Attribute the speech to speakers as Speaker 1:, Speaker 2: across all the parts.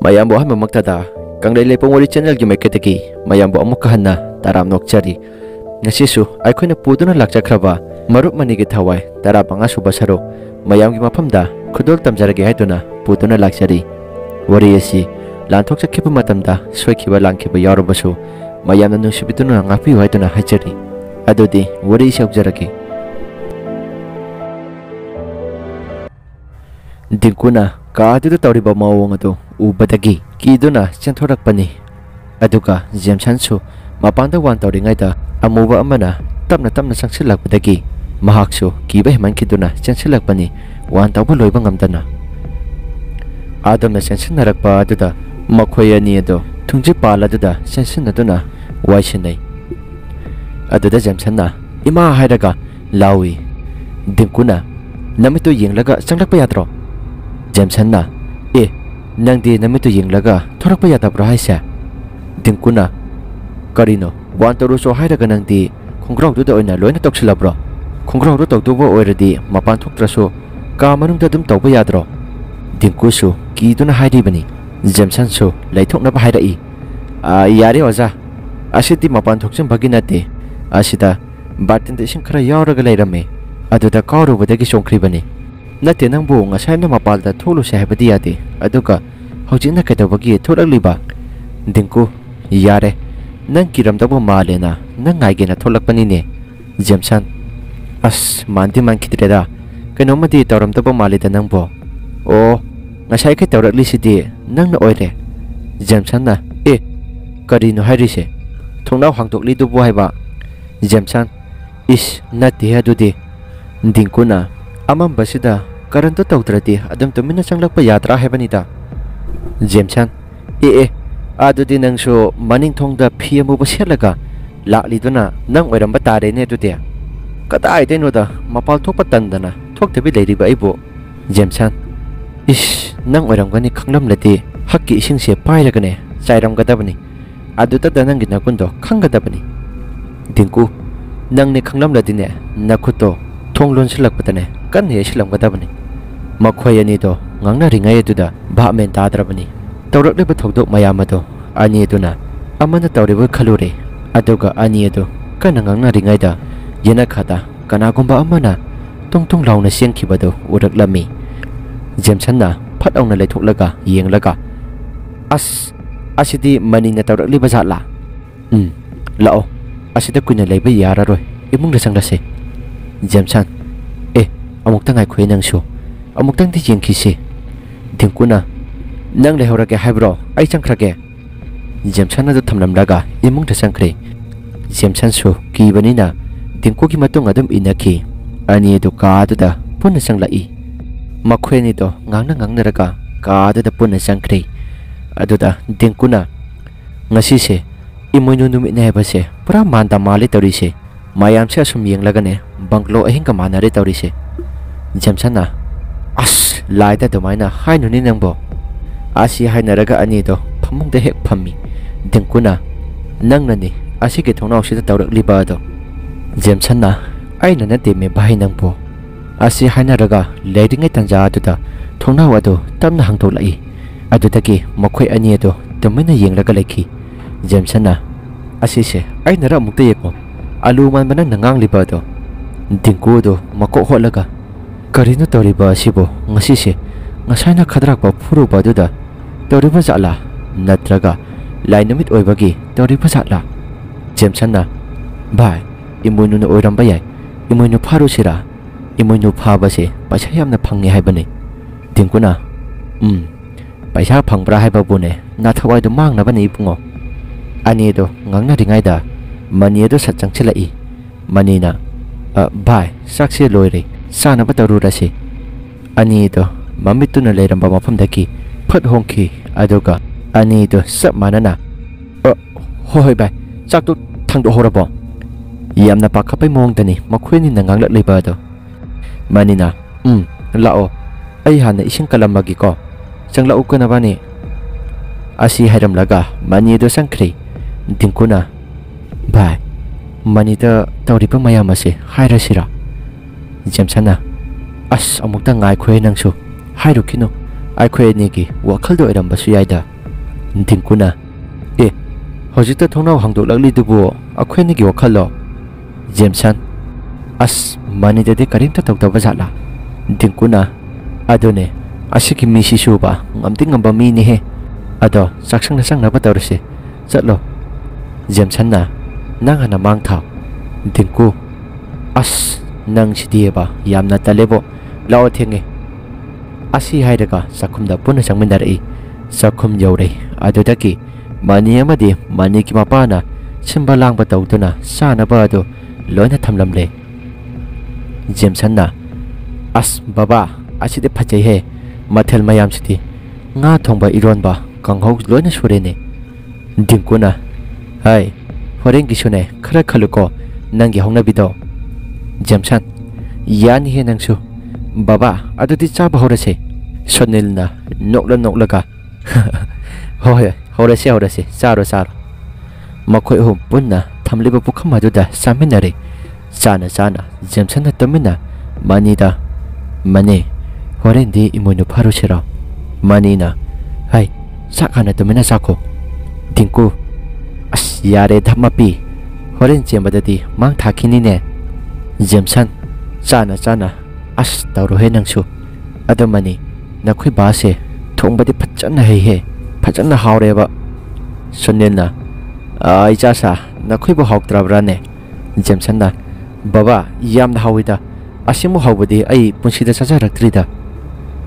Speaker 1: mayambo hama maktada kanglei lepong wari channel gi meketeki mayambo amuk hanna taram nokchari ngasisu aikhoina puduna lakchakraba marup mani gi thawai tara banga suba saro mayam gi mafamda khudol tamjarage haiduna puduna lakchari wari asi lanthok chakhiba matamda soikhiba langkhiba yarobasu mayamna nusibituna ngapi haiduna hachari adudi wari saukjarage Dingkuna ka adu tawriba mawong adu ubadagi kiduna chenthorakpani aduka Jameson mapanda wan tawringaida amuba amana tapna sangsilakpadagi mahaksu kiba himankiduna chensilakpani wan tawba loiba ngamdana adamna sensinnarakpa aduda makhoi ani adu thungji paladuda sensinnaduna waisinai aduda Jamesonna ima hairaga lawi Dingkuna namitu yenglaga changlakpa yadro Jamesonna nangdi namitu yenglaga thorakpa yadabro haisa Dingkuna karino wan toruso hairaga nangdi khongrau duda oina loina toksilabro khongrau ru tokdubo oiradi mapan thoktraso ka manungda dum tawba yadro Dingkusu kiduna hairibani Jamesonsu laithoknaba hairai yare oza asidi mapan thoksim baginate asida batin de sing khara yawraga leirame aduda kawrubadagi songkribani nate nangbu ngasayna mapalda tholuse haibadi yade aduga hojina kedabagi tholakliba Dingku yare nang kiramdabo malena nang ngaigena tholakpanine Jameson as mandi mankidreda kenomadi tawramdabo malida nangbo o ngasay ke tawrakli sidi nangna oire Jamesonna karino hairise thongnaw hangtokli dubo haiba Jameson is nati adudi Dingkuna amambasida karanto tawtradi adam tumina changlakpa yatra haibanida Jameson adudi nangso maning thongda phiamu baselaga lakliduna nang oiramba tare ne adudi kadai denoda mapal thokpa tandana thoktabi leiriba aibo Jameson is nang oiramgani khanglamlati hakki isingse pairagane chairamgadabani aduta danangi nakundo khanggadabani Dingku nangni khanglamladine nakuto thonglon silakpatane kan he silamgadabani makhoi ani do ngangna ringai aduda bhamen tadrabani tawrakleba thodok mayam ado ani aduna amana tawriba khalure aduga ani ado kana ngangna ringaida yena khada kanagomba amana tongtong launa sengkhibado uraklami Jamesonna phatauna leithoklaga yenglaga asidi manina tawrakliba jatla lao asida kuina leiba yararoi imungda changlase Jameson amuktang ai khoi nangsu amuktang ti jengkhise Dingkuna nang lehorage haibro ai changkhrage Jamesonna du thamlamlaga imungda changkhre Jameson su kibanina Dingku ki matung adum inaki ani du ka duda punna changlai makhoi ni do ngangna raga ka duda punna changkhre aduda Dingkuna ngasi se imoinu numit na hebase pura manda mali tawrise mayam se asum yenglagane banglo ahinga manare tawrise Jamesonna laida domaina hainuni nangbo asi hainaraga ani do phamungda hek phammi Dingkuna nangnani asige thongnaw sida tawrakliba do Jamesonna aina na teme bahai nangbo asi hainaraga leiringai tanja aduda thongnaw ado tamna hangtolai adudagi makhoi ani do domaina yenglaga lekhi Jamesonna asise ainara mukta yeko alu manbana nangangliba do Dingku do makok holaga karino tawriba sibo ngasise ngasaina khadrakpa phuruba duda tawriba jala natraga lainamit oibagi tawriba jala Jamesonna bai imoinu na oiramba yai imoinu pharu sira imoinu phabase paisa yamna phangni haibani Dingkuna paisa phangbra haibabune na thawai do mangna bani pungo ani do ngangna ringaida mani do satchangchilai manina bai sakse loire sana batarurase ani do mamituna leiramba mafamdaki phat hongki aduga ani do sap manana hoi bai chaktu thangdo horabo yamna pakhapai mongdani makhoini nanganglak leiba do manina lao ai hana ising kalamagi ko changla ukana bani asi hairamlaga mani do sangkhri Dingkuna bai mani da tawriba mayam ase hairasira Jamesonna amukta ngai khoi nangsu hairukino ai khoi ni gi wakhal do iram basu yaida ꯗꯤꯡꯀꯨꯅ ꯑꯦ ꯍꯧꯖꯤꯛꯇ ꯊꯣꯡꯅꯥꯎ ꯍꯥꯡꯗꯣꯛꯂꯛꯂꯤꯗꯨꯕꯨ ꯑꯩꯈꯣꯏꯅꯤꯒꯤ ꯋꯥꯈꯜꯂꯣ ꯖꯦꯝꯁꯟ ꯑꯁ ꯃꯅꯤꯗꯗꯤ ꯀꯔꯤꯝꯇ ꯇꯧꯗꯕ ꯖꯥꯠꯂꯥ ꯗꯤꯡꯀꯨꯅ ꯑꯗꯨꯅꯦ ꯑꯁꯤꯒꯤ ꯃꯤꯁꯤꯁꯨꯕ ꯉꯝꯗꯤ ꯉꯝꯕ ꯃꯤꯅꯤꯍꯦ ꯑꯗꯣ ꯆꯥꯛꯁꯪꯗ ꯆꯪꯅꯕ ꯇꯧꯔꯁꯤ ꯆꯠꯂꯣ ꯖꯦꯝꯁꯟꯅ ꯅꯪ ꯍꯥꯟꯅ ꯃꯥꯡ ꯊꯥꯎ ꯗꯤꯡꯀꯨ ꯑꯁ ꯅꯪꯁꯤꯗꯤꯕ ꯌꯥꯝꯅ ꯇꯜꯂꯦꯕꯣ ꯂꯥꯛꯑꯣ ꯊꯦꯡꯉꯦ ꯑꯁꯤ ꯍꯥꯏꯔꯒ ꯆꯥꯛꯈꯨꯝꯗ ꯄꯨꯟꯅ ꯆꯪꯃꯤꯟꯅꯔꯛꯏ ꯆꯥꯛꯈꯨꯝ ꯌꯧꯔꯦ ꯑꯗꯨꯗꯒꯤ ꯃꯅꯤ ꯑꯃꯗꯤ ꯃꯅꯤꯒꯤ ꯃꯄꯥꯅ ꯁꯤꯟꯕ ꯂꯥꯡꯕ ꯇꯧꯗꯨꯅ ꯆꯥꯅꯕ ꯑꯗꯨ ꯂꯣꯏꯅ ꯊꯝꯂꯝꯂꯦ ꯖꯦꯝꯁꯟꯅ ꯑꯁ ꯕꯕꯥ ꯑꯁꯤꯗꯤ ꯐꯖꯩꯍꯦ ꯃꯊꯦꯜ ꯃꯌꯥꯝꯁꯤꯗꯤ ꯉꯥ ꯊꯣꯡꯕ ꯏꯔꯣꯟꯕ ꯀꯥꯡꯍꯧ ꯂꯣꯏꯅ ꯁꯨꯔꯦꯅꯦ ꯗꯤꯡꯀꯨꯅ ꯍꯥꯏ ꯍꯣꯔꯦꯟꯒꯤꯁꯨꯅꯦ ꯈꯔ ꯈꯜꯂꯨꯀꯣ ꯅꯪꯒꯤ ꯍꯧꯅꯕꯤꯗꯣ ꯖꯦꯝꯁꯟ ꯌꯥꯅꯤꯍꯦ ꯅꯪꯁꯨ ꯕꯕꯥ ꯑꯗꯨꯗꯤ ꯆꯥꯕ ꯍꯧꯔꯁꯦ ꯁꯨꯅꯤꯜꯅ ꯅꯣꯛꯂꯒ ꯍꯣꯏ ꯍꯧꯔꯁꯦ ꯆꯥꯔꯣ ꯃꯈꯣꯏ ꯑꯍꯨꯝ ꯄꯨꯟꯅ ꯊꯝꯂꯤꯕ ꯄꯨꯈꯝ ꯑꯗꯨꯗ ꯆꯥꯃꯤꯟꯅꯔꯦ ꯆꯥꯅ ꯖꯦꯝꯁꯟꯅ ꯇꯨꯃꯤꯟꯅ ꯃꯅꯤꯗ ꯃꯅꯤ ꯍꯣꯔꯦꯟꯗꯤ ꯏꯃꯣꯏꯅꯨ ꯐꯥꯔꯨꯁꯤꯔꯣ ꯃꯅꯤꯅ ꯍꯥꯏ ꯆꯥꯛ ꯍꯥꯟꯅ ꯇꯨꯃꯤꯟꯅ ꯆꯥꯈꯣ ꯗꯤꯡꯀꯨ ꯑꯁ ꯌꯥꯔꯦ ꯙꯞꯃꯄꯤ ꯍꯣꯔꯦꯟ ꯆꯦꯟꯕꯗꯗꯤ ꯃꯥꯡ ꯊꯥꯈꯤꯅꯤꯅꯦ ꯖꯦꯝꯁꯟ ꯆꯥꯅ ꯑꯁ ꯇꯧꯔꯣꯍꯦ ꯅꯪꯁꯨ ꯑꯗꯣ ꯃꯅꯤ ꯅꯈꯣꯏ ꯕꯥꯁꯦ ꯊꯣꯡꯕꯗꯤ ꯐꯖꯅ ꯍꯩꯍꯦ ꯐꯖꯅ ꯍꯥꯎꯔꯦꯕ ꯁꯨꯅꯤꯜꯅ ꯏꯆꯥꯁꯥ ꯅꯈꯣꯏꯕꯨ ꯍꯥꯎꯇ꯭ꯔꯕ꯭ꯔꯥꯅꯦ ꯖꯦꯝꯁꯟꯅ ꯕꯕꯥ ꯌꯥꯝꯅ ꯍꯥꯎꯋꯤꯗ ꯑꯁꯤꯃꯨꯛ ꯍꯥꯎꯕꯗꯤ ꯑꯩ ꯄꯨꯟꯁꯤꯗ ꯆꯥꯖꯔꯛꯇ꯭ꯔꯤꯗ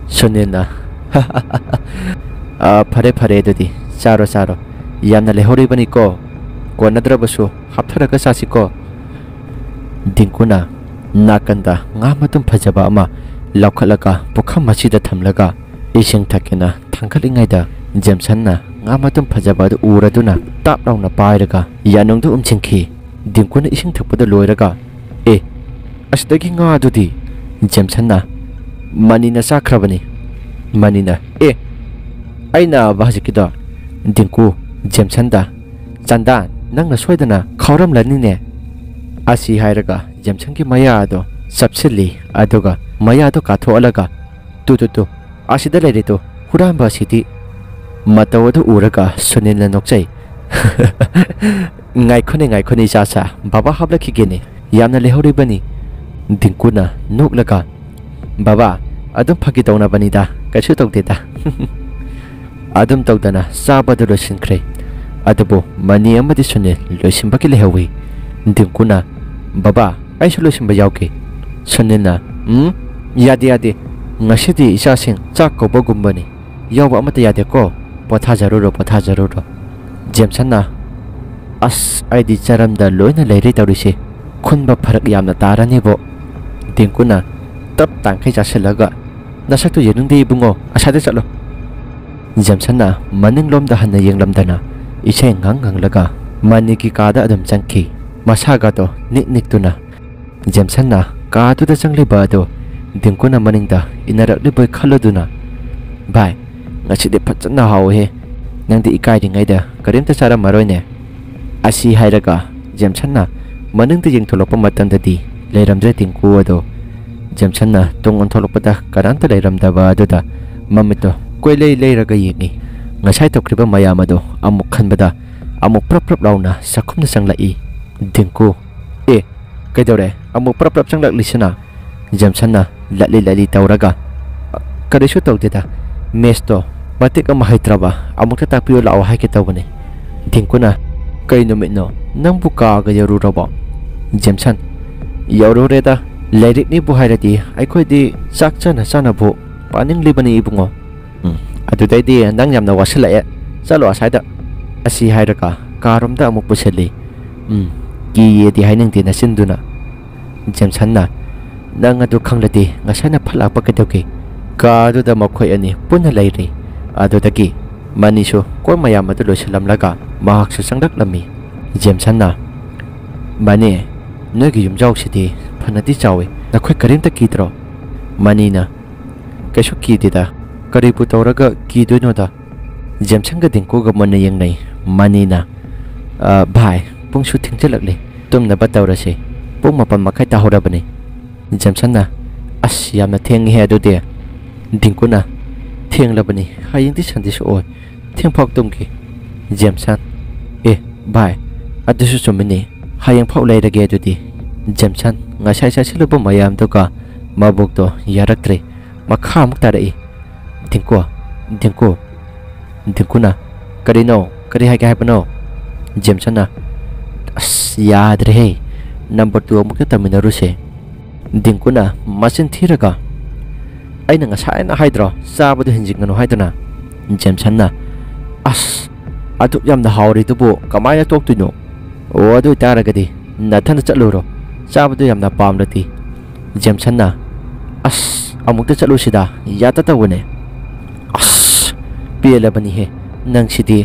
Speaker 1: ꯁꯨꯅꯤꯜꯅ ꯐꯔꯦ ꯑꯗꯨꯗꯤ ꯆꯥꯔꯣ ꯌꯥꯝꯅ ꯂꯩꯍꯧꯔꯤꯕꯅꯤꯀꯣ ꯀꯣꯟꯅꯗ꯭ꯔꯕꯁꯨ ꯍꯥꯞꯊꯔꯒ ꯆꯥꯁꯤꯀꯣ ꯗꯤꯡꯀꯨꯅ ꯅꯥꯀꯟꯗ ꯉꯥ ꯃꯇꯨꯝ ꯐꯖꯕ ꯑꯃ ꯂꯧꯈꯠꯂꯒ ꯄꯨꯈꯝ ꯑꯁꯤꯗ ꯊꯝꯂꯒ ꯏꯁꯤꯡ ꯊꯛꯀꯦꯅ ꯊꯥꯡꯒꯠꯂꯤꯉꯩꯗ ꯖꯦꯝꯁꯟꯅ ꯉꯥ ꯃꯇꯨꯝ ꯐꯖꯕ ꯑꯗꯨ ꯎꯔꯗꯨꯅ ꯇꯥꯞ ꯂꯥꯎꯅ ꯄꯥꯏꯔꯒ ꯌꯥꯅꯨꯡꯗ ꯎꯝꯁꯤꯟꯈꯤ ꯗꯤꯡꯀꯨꯅ ꯏꯁꯤꯡ ꯊꯛꯄꯗ ꯂꯣꯏꯔꯒ ꯑꯦ ꯑꯁꯤꯗꯒꯤ ꯉꯥ ꯑꯗꯨꯗꯤ ꯖꯦꯝꯁꯟꯅ ꯃꯅꯤꯅ ꯆꯥꯈ꯭ꯔꯕꯅꯤ ꯃꯅꯤꯅ ꯑꯦ ꯑꯩꯅ ꯍꯧꯖꯤꯛꯀꯤꯗꯣ ꯗꯤꯡꯀꯨ ꯖꯦꯝꯁꯟꯗ ꯆꯥꯟꯗꯥ ꯅꯪꯅ ꯁꯣꯏꯗꯅ ꯈꯥꯎꯔꯝꯂꯅꯤꯅꯦ ꯑꯁꯤ ꯍꯥꯏꯔꯒ ꯖꯦꯝꯁꯟꯒꯤ ꯃꯌꯥ ꯑꯗꯣ ꯆꯞꯁꯤꯜꯂꯤ ꯑꯗꯨꯒ ꯃꯌꯥꯗꯣ ꯀꯥꯊꯣꯛꯍꯜꯂꯒ ꯇꯨ ꯑꯁꯤꯗ ꯂꯩꯔꯦ ꯍꯨꯔꯥꯟꯕ ꯑꯁꯤꯗꯤ ꯃꯇꯧ ꯑꯗꯨ ꯎꯔꯒ ꯁꯨꯅꯤꯜꯅ ꯅꯣꯛꯆꯩ ꯉꯥꯏꯈꯣꯅꯦ ꯏꯆꯥꯁꯥ ꯕꯕꯥ ꯍꯥꯞꯂꯛꯈꯤꯒꯦꯅꯦ ꯌꯥꯝꯅ ꯂꯩꯍꯧꯔꯤꯕꯅꯤ ꯗꯤꯡꯀꯨꯅ ꯅꯣꯛꯂꯒ ꯕꯕꯥ ꯑꯗꯨꯝ ꯐꯥꯒꯤ ꯇꯧꯅꯕꯅꯤꯗ ꯀꯩꯁꯨ ꯇꯧꯗꯦꯗ ꯑꯗꯨꯝ ꯇꯧꯗꯅ ꯆꯥꯕꯗꯨ ꯂꯣꯏꯁꯤꯟꯈ꯭ꯔꯦ ꯑꯗꯨꯕꯨ ꯃꯅꯤ ꯑꯃꯗꯤ ꯁꯨꯅꯤꯜ ꯂꯣꯏꯁꯤꯟꯕꯒꯤ ꯂꯩꯍꯧꯏ ꯗꯤꯡꯀꯨꯅ ꯕꯕꯥ ꯑꯩꯁꯨ ꯂꯣꯏꯁꯤꯟꯕ ꯌꯥꯎꯒꯦ ꯁꯨꯅꯤꯜꯅ ꯌꯥꯗꯦ ꯉꯁꯤꯗꯤ ꯏꯆꯥꯁꯤꯡ ꯆꯥꯛ ꯀꯧꯕꯒꯨꯝꯕꯅꯤ ꯌꯥꯎꯕ ꯑꯃꯠꯇ ꯌꯥꯗꯦꯀꯣ ꯄꯣꯊꯥꯖꯔꯨꯔꯣ ꯖꯦꯝꯁꯟꯅ ꯑꯁ ꯑꯩꯗꯤ ꯆꯔꯝꯗ ꯂꯣꯏꯅ ꯂꯩꯔꯦ ꯇꯧꯔꯤꯁꯦ ꯈꯨꯟꯕ ꯐꯔꯛ ꯌꯥꯝꯅ ꯇꯥꯔꯅꯤꯕꯣ ꯗꯤꯡꯀꯨꯅ ꯇꯞ ꯇꯥꯡꯈꯩ ꯆꯥꯁꯤꯜꯂꯒ ꯅꯁꯛꯇꯨ ꯌꯦꯡꯅꯤꯡꯗꯦ ꯏꯕꯨꯡꯉꯣ ꯑꯁꯥꯗ ꯆꯠꯂꯣ ꯖꯦꯝꯁꯟꯅ ꯃꯅꯤꯡꯂꯣꯝꯗ ꯍꯟꯅ ꯌꯦꯡꯂꯝꯗꯅ ꯏꯁꯩ ꯉꯪꯂꯒ ꯃꯅꯤꯒꯤ ꯀꯥꯗ ꯑꯗꯨꯝ ꯆꯪꯈꯤ ꯃꯁꯥꯒꯗꯣ ꯅꯤꯛꯇꯨꯅ ꯖꯦꯝꯁꯟꯅ ꯀꯥꯗꯨꯗ ꯆꯪꯂꯤꯕ ꯑꯗꯨ ꯗꯤꯡꯀꯨꯅ ꯃꯅꯤꯡꯗ ꯏꯟꯅꯔꯛꯂꯤꯕꯣꯏ ꯈꯜꯂꯗꯨꯅ ꯚꯥꯏ ꯉꯁꯤꯗꯤ ꯐꯖꯅ ꯍꯥꯎꯋꯦꯍꯦ ꯅꯪꯗꯤ ꯏꯀꯥꯏꯔꯤꯉꯩꯗ ꯀꯔꯤꯝꯇ ꯆꯥꯔꯝꯃꯔꯣꯏꯅꯦ ꯑꯁꯤ ꯍꯥꯏꯔꯒ ꯖꯦꯝꯁꯟꯅ ꯃꯅꯤꯡꯗ ꯌꯦꯡꯊꯣꯛꯂꯛꯄ ꯃꯇꯝꯗꯗꯤ ꯂꯩꯔꯝꯗ꯭ꯔꯦ ꯗꯤꯡꯀꯨ ꯑꯗꯣ ꯖꯦꯝꯁꯟꯅ ꯇꯨꯡ ꯑꯣꯟꯊꯣꯛꯂꯛꯄꯗ ꯀꯅꯥꯝꯇ ꯂꯩꯔꯝꯗꯕ ꯑꯗꯨꯗ ꯃꯃꯤꯠꯇꯣ ꯂꯩꯔꯒ ꯌꯦꯡꯉꯤ ꯉꯁꯥꯏ ꯇꯧꯈ꯭ꯔꯤꯕ ꯃꯌꯥꯝ ꯑꯗꯣ ꯑꯃꯨꯛ ꯈꯟꯕꯗ ꯑꯃꯨꯛ ꯄ꯭ꯔꯞ ꯂꯥꯎꯅ ꯆꯥꯛꯈꯨꯝꯗ ꯆꯪꯂꯛꯏ ꯗꯤꯡꯀꯨ ꯑꯦ ꯀꯩꯗꯧꯔꯦ ꯑꯃꯨꯛ ꯄ꯭ꯔꯞ ꯆꯪꯂꯛꯂꯤꯁꯤꯅ ꯖꯦꯝꯁꯟꯅ ꯂꯠꯂꯤ ꯇꯧꯔꯒ ꯀꯔꯤꯁꯨ ꯇꯧꯗꯦꯗ ꯃꯦꯁꯇꯣ ꯃꯇꯦꯛ ꯑꯃ ꯍꯩꯇ꯭ꯔꯕ ꯑꯃꯨꯛꯇ ꯇꯥꯛꯄꯤꯌꯨ ꯂꯥꯛꯑꯣ ꯍꯥꯏꯒꯦ ꯇꯧꯕꯅꯤ ꯗꯤꯡꯀꯨꯅ ꯀꯩ ꯅꯨꯃꯤꯠꯅꯣ ꯅꯪꯕꯨ ꯀꯥꯒ ꯌꯧꯔꯨꯔꯕꯣ ꯖꯦꯝꯁꯟ ꯌꯧꯔꯨꯔꯦꯗ ꯂꯥꯏꯔꯤꯛꯅꯤꯕꯨ ꯍꯥꯏꯔꯗꯤ ꯑꯩꯈꯣꯏꯗꯤ ꯆꯥꯛ ꯆꯥꯅꯕꯨ ꯄꯥꯅꯤꯡꯂꯤꯕꯅꯤ ꯏꯕꯨꯡꯉꯣ ꯑꯗꯨꯗꯩꯗꯤ ꯅꯪ ꯌꯥꯝꯅ ꯋꯥꯁꯤꯜꯂꯛꯑꯦ ꯆꯠꯂꯣ ꯑꯁꯥꯏꯗ ꯑꯁꯤ ꯍꯥꯏꯔꯒ ꯀꯥꯔꯣꯝꯗ ꯑꯃꯨꯛ ꯄꯨꯁꯤꯜꯂꯤ ꯀꯤꯌꯦꯗꯤ ꯍꯥꯏꯅꯤꯡꯗꯦ ꯅꯆꯤꯟꯗꯨꯅ ꯖꯦꯝꯁꯟꯅ ꯅꯪ ꯑꯗꯨ ꯈꯪꯂꯗꯤ ꯉꯁꯥꯏꯅ ꯐꯠꯂꯥꯛꯄ ꯀꯩꯗꯧꯒꯦ ꯀꯥꯗꯨꯗ ꯃꯈꯣꯏ ꯑꯅꯤ ꯄꯨꯟꯅ ꯂꯩꯔꯤ ꯑꯗꯨꯗꯒꯤ ꯃꯅꯤꯁꯨ ꯀꯣꯏ ꯃꯌꯥꯝ ꯑꯗꯨ ꯂꯣꯏꯁꯤꯜꯂꯝꯂꯒ ꯃꯍꯥꯛꯁꯨ ꯆꯪꯂꯛꯂꯝꯃꯤ ꯖꯦꯝꯁꯟꯅ ꯃꯅꯤ ꯅꯣꯏꯒꯤ ꯌꯨꯝꯖꯥꯎꯁꯤꯗꯤ ꯐꯅꯗꯤ ꯆꯥꯎꯏ ꯅꯈꯣꯏ ꯀꯔꯤꯝꯇ ꯀꯤꯗ꯭ꯔꯣ ꯃꯅꯤꯅ ꯀꯩꯁꯨ ꯀꯤꯗꯦꯗ ꯀꯔꯤꯕꯨ ꯇꯧꯔꯒ ꯀꯤꯗꯣꯏꯅꯣꯗ ꯖꯦꯝꯁꯟꯒ ꯗꯤꯡꯀꯨꯒ ꯃꯨꯟꯅ ꯌꯦꯡꯅꯩ ꯃꯅꯤꯅ ꯚꯥꯏ ꯄꯨꯡꯁꯨ ꯊꯦꯡꯖꯤꯜꯂꯛꯂꯤ ꯇꯨꯝꯅꯕ ꯇꯧꯔꯁꯤ ꯄꯨꯡ 7:30 ꯇꯥꯍꯧꯔꯕꯅꯤ ꯖꯦꯝꯁꯟꯅ ꯑꯁ ꯌꯥꯝꯅ ꯊꯦꯡꯉꯤꯍꯦ ꯑꯗꯨꯗꯤ ꯗꯤꯡꯀꯨꯅ ꯊꯦꯡꯂꯕꯅꯤ ꯍꯌꯦꯡꯗꯤ ꯁꯟꯗꯦꯁꯨ ꯑꯣꯏ ꯊꯦꯡ ꯐꯥꯎ ꯇꯨꯝꯈꯤ ꯖꯦꯝꯁꯟ ꯚꯥꯏ ꯑꯗꯨꯁꯨ ꯆꯨꯝꯃꯤꯅꯤ ꯍꯌꯦꯡ ꯐꯥꯎ ꯂꯩꯔꯒꯦ ꯑꯗꯨꯗꯤ ꯖꯦꯝꯁꯟ ꯉꯁꯥꯏ ꯆꯠꯁꯤꯜꯂꯨꯕ ꯃꯌꯥꯝꯗꯨꯒ ꯃꯕꯨꯛꯇꯣ ꯌꯥꯔꯛꯇ꯭ꯔꯦ ꯃꯈꯥ ꯑꯃꯨꯛ ꯇꯥꯔꯛꯏ ꯗꯤꯡꯀꯨꯅ ꯀꯔꯤꯅꯣ ꯀꯔꯤ ꯍꯥꯏꯒꯦ ꯍꯥꯏꯕꯅꯣ ꯖꯦꯝꯁꯟꯅ ꯑꯁ ꯌꯥꯗ꯭ꯔꯦꯍꯦ ꯅꯝꯕꯔ 2 ꯑꯃꯨꯛꯇ ꯇꯝꯃꯤꯟꯅꯔꯨꯁꯦ ꯗꯤꯡꯀꯨꯅ ꯃꯆꯤꯟ ꯊꯤꯔꯒ ꯑꯩꯅ ꯉꯁꯥꯏꯅ ꯍꯥꯏꯗ꯭ꯔꯣ ꯆꯥꯕꯗꯣ ꯍꯦꯟꯖꯤꯟꯒꯅꯨ ꯍꯥꯏꯗꯅ ꯖꯦꯝꯁꯟꯅ ꯑꯁ ꯑꯗꯨꯛ ꯌꯥꯝꯅ ꯍꯥꯎꯔꯤꯗꯨꯕꯨ ꯀꯃꯥꯏꯅ ꯇꯣꯛꯇꯣꯏꯅꯣ ꯑꯣ ꯑꯗꯨ ꯑꯣꯏꯇꯥꯔꯒꯗꯤ ꯅꯊꯟꯗ ꯆꯠꯂꯨꯔꯣ ꯆꯥꯕꯗꯣ ꯌꯥꯝꯅ ꯄꯥꯝꯂꯗꯤ ꯖꯦꯝꯁꯟꯅ ꯑꯁ ꯑꯃꯨꯛꯇ ꯆꯠꯂꯨꯁꯤꯗ ꯌꯥꯗ ꯇꯧꯕꯅꯦ ꯑꯁ ꯄꯦꯜꯂꯕꯅꯤꯍꯦ ꯅꯪꯁꯤꯗꯤ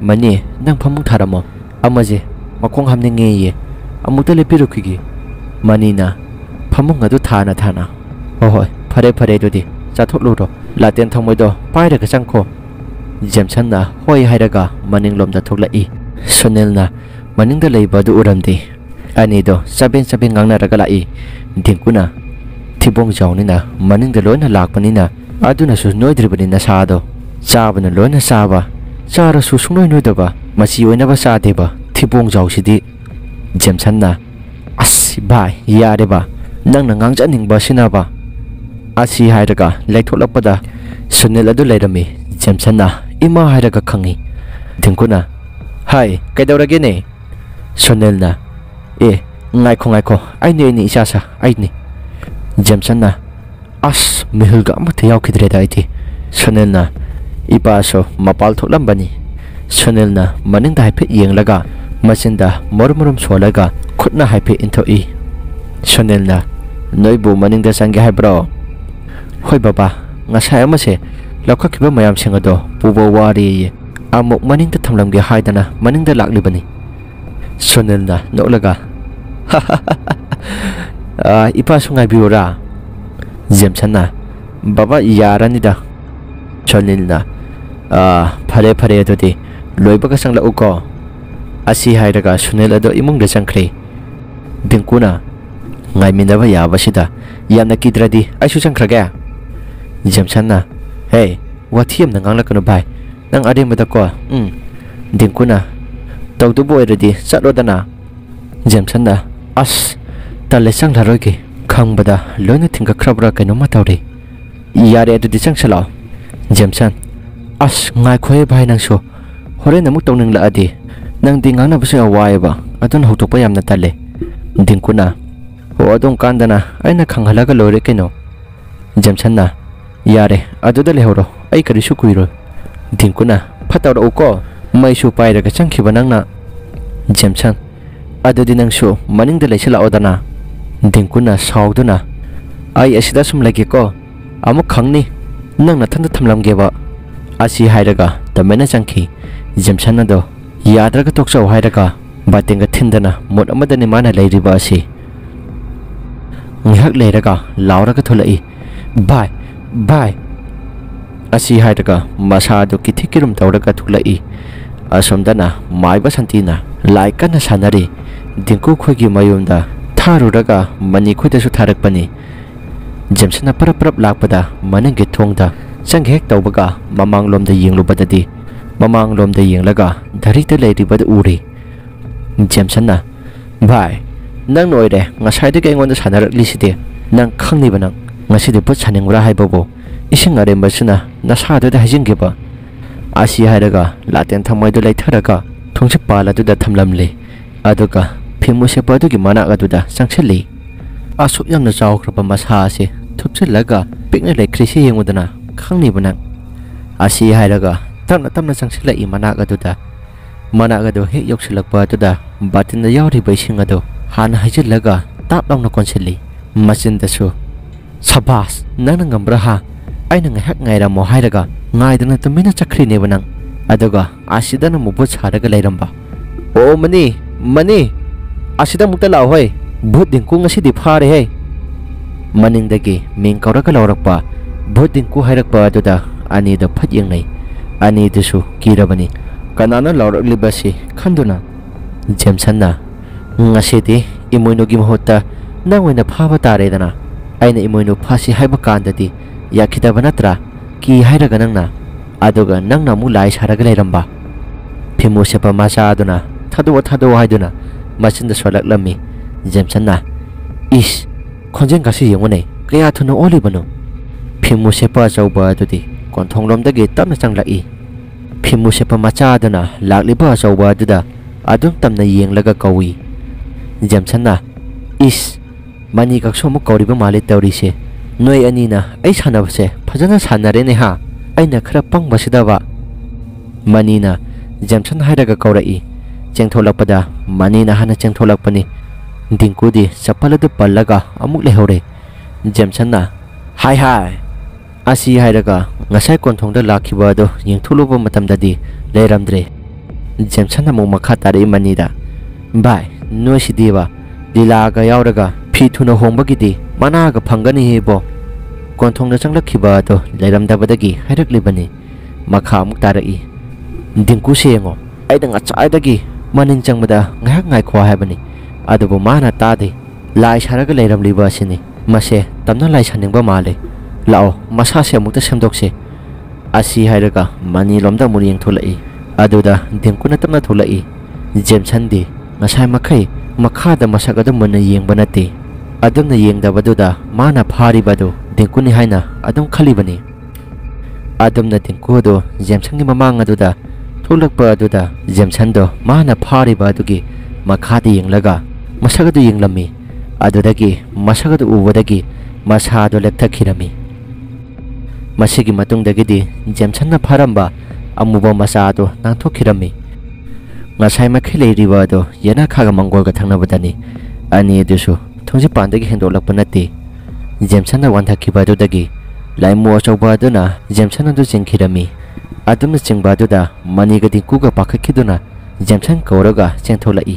Speaker 1: ꯃꯅꯤ ꯅꯪ ꯐꯃꯨꯡ ꯊꯥꯔꯝꯃꯣ ꯑꯃꯁꯦ ꯃꯈꯣꯡ ꯍꯥꯝꯅꯤꯡꯉꯦꯌꯦ ꯑꯃꯨꯛꯇ ꯂꯦꯞꯄꯤꯔꯨꯈꯤꯒꯦ ꯃꯅꯤꯅ ꯐꯃꯨꯡ ꯑꯗꯨ ꯊꯥꯅ ꯍꯣꯏ ꯐꯔꯦ ꯑꯗꯨꯗꯤ ꯆꯥꯊꯣꯛꯂꯨꯔꯣ ꯂꯥꯇꯦꯟ ꯊꯝꯃꯣꯏꯗꯣ ꯄꯥꯏꯔꯒ ꯆꯪꯈꯣ ꯖꯦꯝꯁꯟꯅ ꯍꯣꯏ ꯍꯥꯏꯔꯒ ꯃꯅꯤꯡꯂꯣꯝꯗ ꯊꯣꯛꯂꯛꯏ ꯁꯨꯅꯤꯜꯅ ꯃꯅꯤꯡꯗ ꯂꯩꯕ ꯑꯗꯨ ꯎꯔꯝꯗꯦ ꯑꯅꯤꯗꯣ ꯆꯕꯦꯟ ꯉꯥꯡꯅꯔꯒ ꯂꯥꯛꯏ ꯗꯤꯡꯀꯨꯅ ꯊꯤꯕꯣꯡ ꯆꯥꯎꯅꯤꯅ ꯃꯅꯤꯡꯗ ꯂꯣꯏꯅ ꯂꯥꯛꯄꯅꯤꯅ ꯑꯗꯨꯅꯁꯨ ꯅꯣꯏꯗ꯭ꯔꯤꯕꯅꯤ ꯅꯁꯥꯗꯣ ꯆꯥꯕꯅ ꯂꯣꯏꯅ ꯆꯥꯕ ꯆꯥꯔꯁꯨ ꯁꯨꯡꯅꯣꯏ ꯅꯣꯏꯗꯕ ꯃꯆꯤ ꯑꯣꯏꯅꯕ ꯆꯥꯗꯦꯕ ꯊꯤꯕꯣꯡ ꯆꯥꯎꯁꯤꯗꯤ ꯖꯦꯝꯁꯟꯅ ꯑꯁ ꯚꯥꯏ ꯌꯥꯔꯦꯕ ꯅꯪꯅ ꯉꯥꯡꯖꯅꯤꯡꯕ ꯑꯁꯤꯅꯕ ꯑꯁꯤ ꯍꯥꯏꯔꯒ ꯂꯩꯊꯣꯛꯂꯛꯄꯗ ꯁꯨꯅꯤꯜ ꯑꯗꯨ ꯂꯩꯔꯝꯃꯤ ꯖꯦꯝꯁꯟꯅ ꯏꯃꯥ ꯍꯥꯏꯔꯒ ꯈꯪꯉꯤ ꯗꯤꯡꯀꯨꯅ ꯍꯥꯏ ꯀꯩꯗꯧꯔꯒꯦꯅꯦ ꯁꯨꯅꯤꯜꯅ ꯉꯥꯏꯈꯣ ꯑꯩꯅꯤ ꯏꯆꯥꯁꯥ ꯑꯩꯅꯤ ꯖꯦꯝꯁꯟꯅ ꯑꯁ ꯃꯤꯍꯨꯜꯒ ꯑꯃꯠꯇ ꯌꯥꯎꯈꯤꯗ꯭ꯔꯦꯗ ꯑꯩꯗꯤ ꯁꯨꯅꯤꯜꯅ ꯏꯄꯥꯁꯨ ꯃꯄꯥꯜ ꯊꯣꯛꯂꯝꯕꯅꯤ ꯁꯨꯅꯤꯜꯅ ꯃꯅꯤꯡꯗ ꯍꯥꯏꯐꯦꯠ ꯌꯦꯡꯂꯒ ꯃꯆꯤꯟꯗ ꯃꯔꯨꯝ ꯁꯣꯜꯂꯒ ꯈꯨꯠꯅ ꯍꯥꯏꯐꯦꯠ ꯏꯟꯊꯣꯛꯏ ꯁꯨꯅꯤꯜꯅ ꯅꯣꯏꯕꯨ ꯃꯅꯤꯡꯗ ꯆꯪꯒꯦ ꯍꯥꯏꯕ꯭ꯔꯣ ꯍꯣꯏ ꯕꯕꯥ ꯉꯁꯥꯏ ꯑꯃꯁꯦ ꯂꯧꯈꯠꯈꯤꯕ ꯃꯌꯥꯝꯁꯤꯡ ꯑꯗꯣ ꯄꯨꯕ ꯋꯥꯔꯦꯌꯦ ꯑꯃꯨꯛ ꯃꯅꯤꯡꯗ ꯊꯝꯂꯝꯒꯦ ꯍꯥꯏꯗꯅ ꯃꯅꯤꯡꯗ ꯂꯥꯛꯂꯤꯕꯅꯤ ꯁꯨꯅꯤꯜꯅ ꯅꯣꯛꯂꯒ ꯏꯄꯥꯁꯨ ꯉꯥꯏꯕꯤꯌꯨꯔꯥ ꯖꯦꯝꯁꯟꯅ ꯕꯕꯥ ꯌꯥꯔꯅꯤꯗ ꯁꯨꯅꯤꯜꯅ ꯐꯔꯦ ꯑꯗꯨꯗꯤ ꯂꯣꯏꯕꯒ ꯆꯪꯂꯛꯎꯀꯣ ꯑꯁꯤ ꯍꯥꯏꯔꯒ ꯁꯨꯅꯤꯜ ꯑꯗꯣ ꯏꯃꯨꯡꯗ ꯆꯪꯈ꯭ꯔꯦ ꯗꯤꯡꯀꯨꯅ ꯉꯥꯏꯃꯤꯟꯅꯕ ꯌꯥꯕꯁꯤꯗ ꯌꯥꯝꯅ ꯀꯤꯗ꯭ꯔꯗꯤ ꯑꯩꯁꯨ ꯆꯪꯈ꯭ꯔꯒꯦ ꯖꯦꯝꯁꯟꯅ ꯍꯦ ꯋꯥꯊꯤ ꯌꯥꯝꯅ ꯉꯥꯡꯂꯛꯀꯅꯨ ꯚꯥꯏ ꯅꯪ ꯑꯔꯦꯝꯕꯗꯀꯣ ꯗꯤꯡꯀꯨꯅ ꯇꯧꯗꯨꯕ ꯑꯣꯏꯔꯗꯤ ꯆꯠꯂꯣꯗꯅ ꯖꯦꯝꯁꯟꯅ ꯑꯁ ꯇꯜꯂꯦ ꯆꯪꯂꯔꯣꯏꯒꯦ ꯈꯪꯕꯗ ꯂꯣꯏꯅ ꯊꯤꯡꯒꯠꯈ꯭ꯔꯕ꯭ꯔꯥ ꯀꯩꯅꯣꯝꯃ ꯇꯧꯔꯤ ꯌꯥꯔꯦ ꯑꯗꯨꯗꯤ ꯆꯪꯁꯜꯂꯛꯑꯣ ꯖꯦꯝꯁꯟ ꯑꯁ ꯉꯥꯏꯈꯣꯍꯦ ꯚꯥꯏ ꯅꯪꯁꯨ ꯍꯣꯔꯦꯟ ꯑꯃꯨꯛ ꯇꯧꯅꯤꯡꯂꯛꯑꯗꯤ ꯅꯪꯗꯤ ꯉꯥꯡꯅꯕꯁꯨ ꯌꯥꯝ ꯋꯥꯏꯑꯦꯕ ꯑꯗꯨꯅ ꯍꯧꯗꯣꯛꯄ ꯌꯥꯝꯅ ꯇꯜꯂꯦ ꯗꯤꯡꯀꯨꯅ ꯑꯣ ꯑꯗꯨꯝ ꯀꯥꯟꯗꯅ ꯑꯩꯅ ꯈꯪꯍꯜꯂꯒ ꯂꯣꯏꯔꯦ ꯀꯩꯅꯣ ꯖꯦꯝꯁꯟꯅ ꯌꯥꯔꯦ ꯑꯗꯨꯗ ꯂꯩꯍꯧꯔꯣ ꯑꯩ ꯀꯔꯤꯁꯨ ꯀꯨꯏꯔꯣꯏ ꯗꯤꯡꯀꯨꯅ ꯐꯠꯇꯧꯔꯛꯎꯀꯣ ꯃꯩꯁꯨ ꯄꯥꯏꯔꯒ ꯆꯪꯈꯤꯕ ꯅꯪꯅ ꯖꯦꯝꯁꯟ ꯑꯗꯨꯗꯤ ꯅꯪꯁꯨ ꯃꯅꯤꯡꯗ ꯂꯩꯁꯤꯜꯂꯛꯑꯣꯗꯅ ꯗꯤꯡꯀꯨꯅ ꯁꯥꯎꯗꯨꯅ ꯑꯩ ꯑꯁꯤꯗ ꯁꯨꯝ ꯂꯩꯒꯦꯀꯣ ꯑꯃꯨꯛ ꯈꯪꯅꯤ ꯅꯪ ꯅꯊꯟꯗ ꯊꯝꯂꯝꯒꯦꯕ ꯑꯁꯤ ꯍꯥꯏꯔꯒ ꯇꯃꯦꯅ ꯆꯪꯈꯤ ꯖꯦꯝꯁꯟ ꯑꯗꯣ ꯌꯥꯗ꯭ꯔꯒ ꯇꯣꯛꯆꯧ ꯍꯥꯏꯔꯒ ꯕꯥꯇꯤꯟꯒ ꯊꯤꯟꯗꯅ ꯃꯨꯠ ꯑꯃꯗꯅꯤ ꯃꯥꯅ ꯂꯩꯔꯤꯕ ꯑꯁꯤ ꯉꯥꯏꯍꯥꯛ ꯂꯩꯔꯒ ꯂꯥꯎꯔꯒ ꯊꯣꯛꯂꯛꯏ ꯚꯥꯏ ꯑꯁꯤ ꯍꯥꯏꯔꯒ ꯃꯁꯥꯗꯨ ꯀꯤꯊꯤ ꯇꯧꯔꯒ ꯊꯣꯛꯂꯛꯏ ꯑꯁꯣꯝꯗꯅ ꯃꯥꯏꯕ ꯁꯟꯇꯤꯅ ꯂꯥꯏ ꯀꯟꯅ ꯁꯥꯟꯅꯔꯤ ꯗꯤꯡꯀꯨ ꯈꯣꯏꯒꯤ ꯃꯌꯨꯝꯗ ꯊꯥꯔꯨꯔꯒ ꯃꯅꯤ ꯈꯣꯏꯗꯁꯨ ꯊꯥꯔꯛꯄꯅꯤ ꯖꯦꯝꯁꯟꯅ ꯄꯔꯞ ꯂꯥꯛꯄꯗ ꯃꯅꯤꯡꯒꯤ ꯊꯣꯡꯗ ꯆꯪꯒꯦ ꯍꯦꯛ ꯇꯧꯕꯒ ꯃꯃꯥꯡꯂꯣꯝꯗ ꯌꯦꯡꯂꯨꯕꯗꯗꯤ ꯃꯃꯥꯡꯂꯣꯝꯗ ꯌꯦꯡꯂꯒ ꯙꯔꯤꯇ ꯂꯩꯔꯤꯕꯗꯨ ꯎꯔꯤ ꯖꯦꯝꯁꯟꯅ ꯚꯥꯏ ꯅꯪꯅ ꯑꯣꯏꯔꯦ ꯉꯁꯥꯏꯗꯒꯤ ꯑꯩꯉꯣꯟꯗ ꯁꯥꯟꯅꯔꯛꯂꯤꯁꯤꯗꯤ ꯅꯪ ꯈꯪꯅꯤꯕ ꯅꯪ ꯉꯁꯤꯗꯤ ꯕꯨꯠ ꯁꯥꯅꯤꯡꯕ꯭ꯔꯥ ꯍꯥꯏꯕꯕꯨ ꯏꯁꯤꯡ ꯑꯔꯦꯝꯕꯁꯤꯅ ꯅꯁꯥꯗꯨꯗ ꯍꯩꯖꯤꯟꯈꯤꯕ ꯑꯁꯤ ꯍꯥꯏꯔꯒ ꯂꯥꯇꯦꯟ ꯊꯝꯃꯣꯏꯗꯨ ꯂꯩꯊꯔꯒ ꯊꯣꯡꯆꯤꯛ ꯄꯥꯜ ꯑꯗꯨꯗ ꯊꯝꯂꯝꯂꯤ ꯑꯗꯨꯒ ꯐꯤꯃꯨ ꯁꯦꯠꯄ ꯑꯗꯨꯒꯤ ꯃꯅꯥꯛ ꯑꯗꯨꯗ ꯆꯪꯁꯤꯜꯂꯤ ꯑꯁꯨꯛ ꯌꯥꯝꯅ ꯆꯥꯎꯈ꯭ꯔꯕ ꯃꯁꯥ ꯑꯁꯤ ꯊꯨꯞꯆꯤꯜꯂꯒ ꯄꯤꯛꯅ ꯂꯩꯈ꯭ꯔꯤꯁꯤ ꯌꯦꯡꯉꯨꯗꯅ ꯈꯪꯅꯤꯕ ꯅꯪ ꯑꯁꯤ ꯍꯥꯏꯔꯒ ꯇꯞꯅ ꯆꯪꯁꯤꯜꯂꯛꯏ ꯃꯅꯥꯛ ꯑꯗꯨꯗ ꯃꯅꯥꯛ ꯑꯗꯨ ꯍꯦꯛ ꯌꯧꯁꯤꯜꯂꯛꯄ ꯑꯗꯨꯗ ꯕꯥꯇꯤꯟꯗ ꯌꯥꯎꯔꯤꯕ ꯏꯁꯤꯡ ꯑꯗꯨ ꯍꯥꯟꯅ ꯍꯩꯖꯤꯜꯂꯒ ꯇꯥꯞ ꯂꯥꯎꯅ ꯀꯣꯟꯁꯤꯜꯂꯤ ꯃꯆꯤꯟꯗꯁꯨ ꯁꯕꯥꯁ ꯅꯪꯅ ꯉꯝꯕ꯭ꯔꯥ ꯍꯥ ꯑꯩꯅ ꯉꯥꯏꯍꯥꯛ ꯉꯥꯏꯔꯝꯃꯣ ꯍꯥꯏꯔꯒ ꯉꯥꯏꯗꯅ ꯇꯨꯃꯤꯟꯅ ꯆꯠꯈ꯭ꯔꯤꯅꯦꯕ ꯅꯪ ꯑꯗꯨꯒ ꯑꯁꯤꯗꯅ ꯑꯃꯨꯛ ꯚꯨꯠ ꯁꯥꯔꯒ ꯂꯩꯔꯝꯕ ꯑꯣ ꯃꯅꯤ ꯑꯁꯤꯗ ꯑꯃꯨꯛꯇ ꯂꯥꯛꯑꯣ ꯍꯣꯏ ꯚꯨꯠ ꯗꯤꯡꯀꯨ ꯉꯁꯤꯗꯤ ꯐꯥꯔꯦꯍꯦ ꯃꯅꯤꯡꯗꯒꯤ ꯃꯤꯡ ꯀꯧꯔꯒ ꯂꯥꯎꯔꯛꯄ ꯚꯨꯠ ꯗꯤꯡꯀꯨ ꯍꯥꯏꯔꯛꯄ ꯑꯗꯨꯗ ꯑꯅꯤꯗꯣ ꯐꯠ ꯌꯦꯡꯅꯩ ꯑꯅꯤꯗꯨꯁꯨ ꯀꯤꯔꯕꯅꯤ ꯀꯅꯥꯅ ꯂꯥꯎꯔꯛꯂꯤꯕꯁꯤ ꯈꯟꯗꯨꯅ ꯖꯦꯝꯁꯟꯅ ꯉꯁꯤꯗꯤ ꯏꯃꯣꯏꯅꯨꯒꯤ ꯃꯍꯨꯠꯇ ꯅꯪ ꯑꯣꯏꯅ ꯐꯥꯕ ꯇꯥꯔꯦꯗꯅ ꯑꯩꯅ ꯏꯃꯣꯏꯅꯨ ꯐꯥꯁꯤ ꯍꯥꯏꯕ ꯀꯥꯟꯗꯗꯤ ꯌꯥꯈꯤꯗꯕ ꯅꯠꯇ꯭ꯔꯥ ꯀꯤ ꯍꯥꯏꯔꯒ ꯅꯪꯅ aduga nangna mu lai saraga leiramba phimu sepa macha aduna thado haiduna machin da solak lammi Jameson na is khonjeng kasi yengone kaya thuno oli bano phimu sepa chauba adudi konthonglom dagi tamna changlai phimu sepa macha aduna lakliba chauba aduda adum tamna yenglaga kawi Jameson na is mani kaksomu kawriba mali tawrise noi ani na ai sanabase phajana sanare ne ha aina khara pangbasidaba mani na Jameson hairaga kawrai chengtholakpada mani na hana chengtholakpani dingku di chapaladu pallaga amuk lehore Jameson na hai asi hairaga ngasai konthongda lakhiba do yengthuluba matamdadi leiramdre Jameson na mu makha tari mani da bai noi sidiba dilaga yauraga phi thuna hongbagidi managa phangani hebo konthongda changlakhiba do leiramdabadagi hairaklibani makha amuk tarai dingku sengo aidang achaidagi manin changmada ngahak ngai khwa habani adubu mana tade lai saraga leiramliba sini mase tamna lai saningba male lao masa se amukta semdokse asi hairaga mani lomda muriyeng tholai aduda dingkuna tamna tholai Jameson di ngasai makhai makhada masagada mana yengba nate adumna yengdabaduda mana pharibadu dingkuni haina adum khalibani adumna dingku do Jameson gi mamang aduda tholakpa aduda Jameson do mana phariba adugi makhada yenglaga masagadu yenglammi adudagi masagadu ubadagi masado lepthakhirami masigi matungdagidi Jameson na pharamba amuba masado nangthokhirami ngasai makhai leiriba do yana khaga mangolga thangnabadani ani dusu thongji pandagi hendolakpa nati Jameson na wanthakhiba adudagi laimu achauba aduna Jameson adu chengkhirami adumna chengba aduda manigadi kuga pakhakhiduna Jameson kauraga chengtholai